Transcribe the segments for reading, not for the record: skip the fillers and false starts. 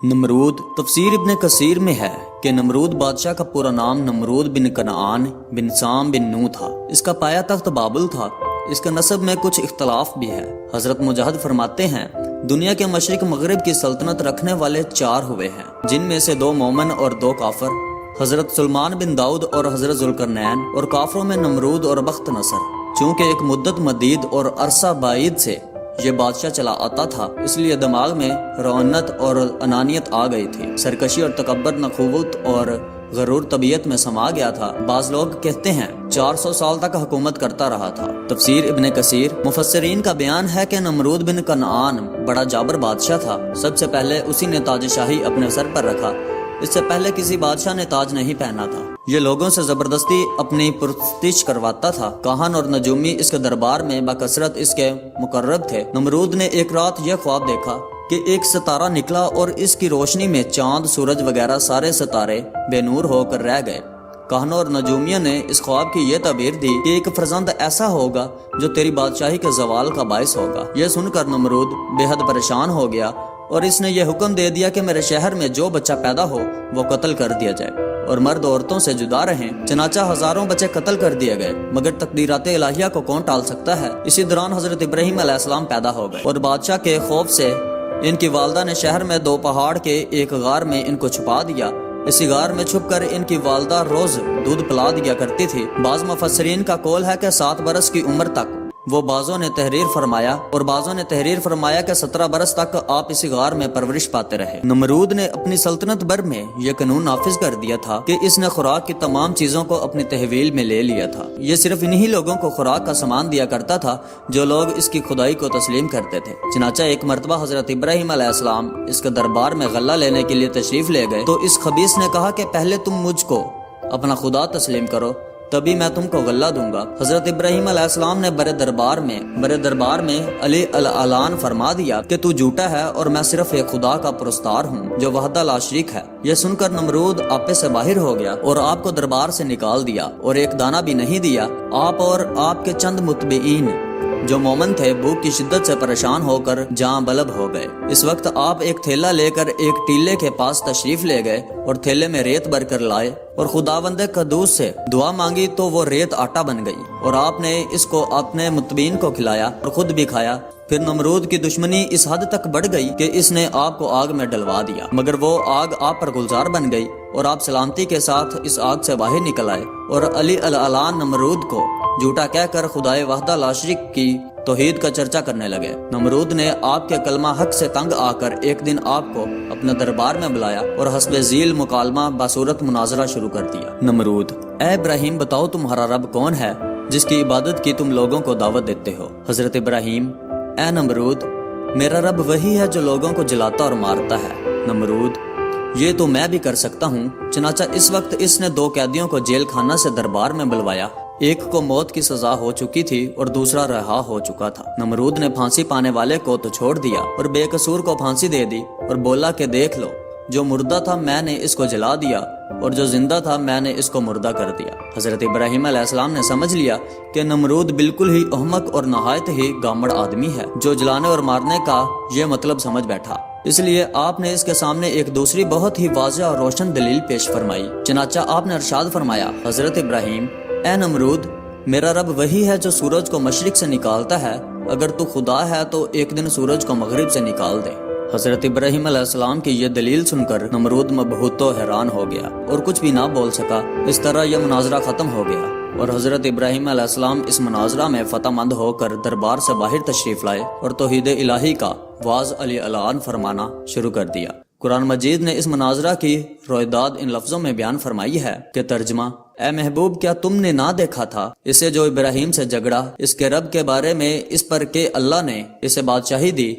نمرود تفسیر ابن کثیر میں ہے کہ نمرود بادشاہ کا پورا نام نمرود بن کنعان بن سام بن نو تھا۔ اس کا پایا تخت بابل تھا۔ اس کے نسب میں کچھ اختلاف بھی ہے۔ حضرت مجاہد فرماتے ہیں دنیا کے مشرق مغرب کی سلطنت رکھنے والے 4 ہوئے ہیں، جن میں سے 2 مومن اور 2 کافر، حضرت سلمان بن داؤد اور حضرت ذوالقرنین، اور کافروں میں نمرود اور بخت نصر۔ چونکہ ایک مدت مدید اور عرصہ بعید سے یہ بادشاہ چلا آتا تھا، اس لیے دماغ میں رونت اور انانیت آ گئی تھی۔ سرکشی اور تکبر نخوت اور غرور طبیعت میں سما گیا تھا۔ بعض لوگ کہتے ہیں 400 سال تک حکومت کرتا رہا تھا۔ تفسیر ابن کثیر مفسرین کا بیان ہے کہ نمرود بن کنعان بڑا جابر بادشاہ تھا۔ سب سے پہلے اسی نے تاج شاہی اپنے سر پر رکھا۔ اس سے پہلے کسی بادشاہ نے تاج نہیں پہنا تھا۔ یہ لوگوں سے زبردستی اپنی پرستش کرواتا تھا۔ کاہن اور نجومی اس کے دربار میں بکثرت اس کے مقرب تھے۔ نمرود نے ایک رات یہ خواب دیکھا کہ ایک ستارہ نکلا اور اس کی روشنی میں چاند، سورج وغیرہ سارے ستارے بے نور ہو کر رہ گئے۔ کاہنوں اور نجومیوں نے اس خواب کی یہ تعبیر دی کہ ایک فرزند ایسا ہوگا جو تیری بادشاہی کے زوال کا باعث ہوگا۔ یہ سن کر نمرود بے حد پریشان ہو گیا اور اس نے یہ حکم دے دیا کہ میرے شہر میں جو بچہ پیدا ہو وہ قتل کر دیا جائے اور مرد عورتوں سے جدا رہیں۔ چنانچہ ہزاروں بچے قتل کر دیے گئے، مگر تقدیرات الہیہ کو کون ٹال سکتا ہے۔ اسی دوران حضرت ابراہیم علیہ السلام پیدا ہو گئے اور بادشاہ کے خوف سے ان کی والدہ نے شہر میں 2 پہاڑ کے ایک غار میں ان کو چھپا دیا۔ اسی غار میں چھپ کر ان کی والدہ روز دودھ پلا دیا کرتی تھی۔ بعض مفسرین کا قول ہے کہ 7 برس کی عمر تک وہ بعضوں نے تحریر فرمایا اور بعضوں نے تحریر فرمایا کہ 17 برس تک آپ اسی غار میں پرورش پاتے رہے۔ نمرود نے اپنی سلطنت بھر میں یہ قانون نافذ کر دیا تھا کہ اس نے خوراک کی تمام چیزوں کو اپنی تحویل میں لے لیا تھا۔ یہ صرف انہی لوگوں کو خوراک کا سامان دیا کرتا تھا جو لوگ اس کی خدائی کو تسلیم کرتے تھے۔ چنانچہ ایک مرتبہ حضرت ابراہیم علیہ السلام اس کے دربار میں غلہ لینے کے لیے تشریف لے گئے تو اس خبیث نے کہا کہ پہلے تم مجھ کو اپنا خدا تسلیم کرو، تبھی میں تم کو غلہ دوں گا۔ حضرت ابراہیم علیہ السلام نے بڑے دربار میں علی الاعلان فرما دیا کہ تو جھوٹا ہے اور میں صرف ایک خدا کا پرستار ہوں جو وحدہ لا شریک ہے۔ یہ سن کر نمرود آپے سے باہر ہو گیا اور آپ کو دربار سے نکال دیا اور ایک دانہ بھی نہیں دیا۔ آپ اور آپ کے چند متبعین جو مومن تھے بھوک کی شدت سے پریشان ہو کر جاں بلب ہو گئے۔ اس وقت آپ ایک تھیلا لے کر ایک ٹیلے کے پاس تشریف لے گئے اور تھیلے میں ریت بھر کر لائے اور خداوند قدوس سے دعا مانگی تو وہ ریت آٹا بن گئی اور آپ نے اس کو اپنے متبعین کو کھلایا اور خود بھی کھایا۔ پھر نمرود کی دشمنی اس حد تک بڑھ گئی کہ اس نے آپ کو آگ میں ڈلوا دیا، مگر وہ آگ آپ پر گلزار بن گئی اور آپ سلامتی کے ساتھ اس آگ سے باہر نکل آئے اور علی الاعلان نمرود کو جھوٹا کہہ کر خدائے وحدہ لا شریک کی توحید کا چرچا کرنے لگے۔ نمرود نے آپ کے کلمہ حق سے تنگ آ کر ایک دن آپ کو اپنے دربار میں بلایا اور حسب ذیل مکالمہ بصورت مناظرہ شروع کر دیا۔ نمرود: اے ابراہیم، بتاؤ تمہارا رب کون ہے جس کی عبادت کی تم لوگوں کو دعوت دیتے ہو؟ حضرت ابراہیم: اے نمرود، میرا رب وہی ہے جو لوگوں کو جلاتا اور مارتا ہے۔ نمرود: یہ تو میں بھی کر سکتا ہوں۔ چنانچہ اس وقت اس نے 2 قیدیوں کو جیل خانہ سے دربار میں بلوایا۔ ایک کو موت کی سزا ہو چکی تھی اور دوسرا رہا ہو چکا تھا۔ نمرود نے پھانسی پانے والے کو تو چھوڑ دیا اور بے قصور کو پھانسی دے دی اور بولا کہ دیکھ لو، جو مردہ تھا میں نے اس کو جلا دیا اور جو زندہ تھا میں نے اس کو مردہ کر دیا۔ حضرت ابراہیم علیہ السلام نے سمجھ لیا کہ نمرود بالکل ہی احمق اور نہایت ہی گامڑ آدمی ہے جو جلانے اور مارنے کا یہ مطلب سمجھ بیٹھا۔ اس لیے آپ نے اس کے سامنے ایک دوسری بہت ہی واضح اور روشن دلیل پیش فرمائی۔ چنانچہ آپ نے ارشاد فرمایا: حضرت ابراہیم، اے نمرود، میرا رب وہی ہے جو سورج کو مشرق سے نکالتا ہے۔ اگر تو خدا ہے تو ایک دن سورج کو مغرب سے نکال دے۔ حضرت ابراہیم علیہ السلام کی یہ دلیل سن کر نمرود مبہوت و حیران ہو گیا اور کچھ بھی نہ بول سکا۔ اس طرح یہ مناظرہ ختم ہو گیا اور حضرت ابراہیم علیہ السلام اس مناظرہ میں فتح مند ہو کر دربار سے باہر تشریف لائے اور توحید الہی کا واز علی الاعلان فرمانا شروع کر دیا۔ قرآن مجید نے اس مناظرہ کی رویداد ان لفظوں میں بیان فرمائی ہے کہ ترجمہ: اے محبوب، کیا تم نے نہ دیکھا تھا اسے جو ابراہیم سے جھگڑا اس کے رب کے بارے میں اس پر کہ اللہ نے اسے بادشاہی دی،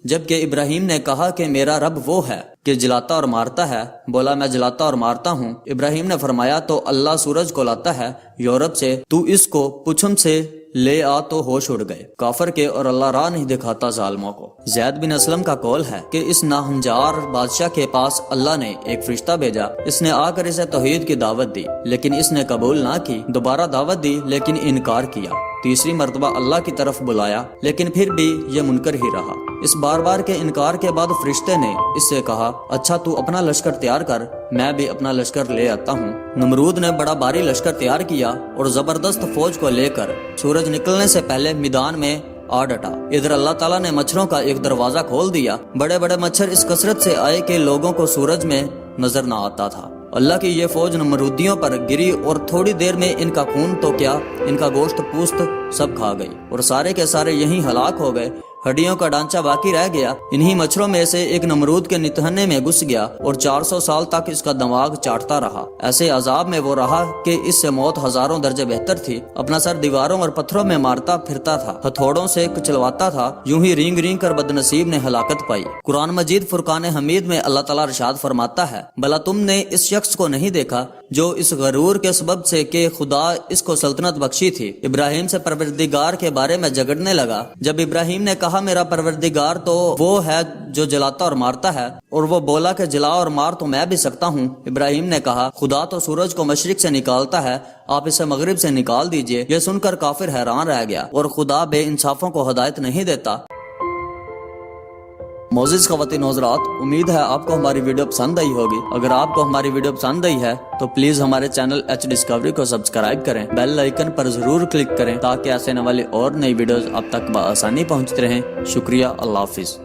جبکہ ابراہیم نے کہا کہ میرا رب وہ ہے کہ جلاتا اور مارتا ہے۔ بولا میں جلاتا اور مارتا ہوں۔ ابراہیم نے فرمایا تو اللہ سورج کو لاتا ہے یورپ سے، تو اس کو پچھم سے لے آ تو ہوش اڑ گئے۔ کافر کے اور اللہ راہ نہیں دکھاتا ظالموں کو۔ زید بن اسلم کا قول ہے کہ اس ناہنجار بادشاہ کے پاس اللہ نے ایک فرشتہ بھیجا۔ اس نے آ کر اسے توحید کی دعوت دی لیکن اس نے قبول نہ کی۔ دوبارہ دعوت دی لیکن انکار کیا۔ تیسری مرتبہ اللہ کی طرف بلایا لیکن پھر بھی یہ منکر ہی رہا۔ اس بار بار کے انکار کے بعد فرشتے نے اس سے کہا اچھا تو اپنا لشکر تیار کر، میں بھی اپنا لشکر لے آتا ہوں۔ نمرود نے بڑا بھاری لشکر تیار کیا اور زبردست فوج کو لے کر سورج نکلنے سے پہلے میدان میں آ ڈٹا۔ ادھر اللہ تعالیٰ نے مچھروں کا ایک دروازہ کھول دیا، بڑے بڑے مچھر اس کثرت سے آئے کہ لوگوں کو سورج میں نظر نہ آتا تھا۔ اللہ کی یہ فوج نمرودیوں پر گری اور تھوڑی دیر میں ان کا خون تو کیا ان کا گوشت پوست سب کھا گئی اور سارے کے سارے یہیں ہلاک ہو گئے، ہڈیوں کا ڈھانچہ باقی رہ گیا۔ انہی مچھروں میں سے ایک نمرود کے نتھنے میں گھس گیا اور 400 سال تک اس کا دماغ چاٹتا رہا۔ ایسے عذاب میں وہ رہا کہ اس سے موت ہزاروں درجے بہتر تھی۔ اپنا سر دیواروں اور پتھروں میں مارتا پھرتا تھا، ہتھوڑوں سے کچلواتا تھا، یوں ہی رینگ رینگ کر بدنصیب نے ہلاکت پائی۔ قرآن مجید فرقان حمید میں اللہ تعالیٰ ارشاد فرماتا ہے بھلا تم نے اس شخص کو نہیں دیکھا جو اس غرور کے سبب سے کہ خدا اس کو سلطنت بخشی تھی ابراہیم سے پروردگار کے بارے میں جھگڑنے لگا۔ جب ابراہیم نے کہا میرا پروردگار تو وہ ہے جو جلاتا اور مارتا ہے، اور وہ بولا کہ جلا اور مار تو میں بھی سکتا ہوں، ابراہیم نے کہا خدا تو سورج کو مشرق سے نکالتا ہے، آپ اسے مغرب سے نکال دیجئے۔ یہ سن کر کافر حیران رہ گیا اور خدا بے انصافوں کو ہدایت نہیں دیتا۔ معزز خواتین و حضرات، امید ہے آپ کو ہماری ویڈیو پسند آئی ہوگی۔ اگر آپ کو ہماری ویڈیو پسند آئی ہے تو پلیز ہمارے چینل ایچ ڈسکوری کو سبسکرائب کریں، بیل آئیکن پر ضرور کلک کریں تاکہ ایسے والی اور نئی ویڈیوز آپ تک بآسانی پہنچتے رہیں۔ شکریہ، اللہ حافظ۔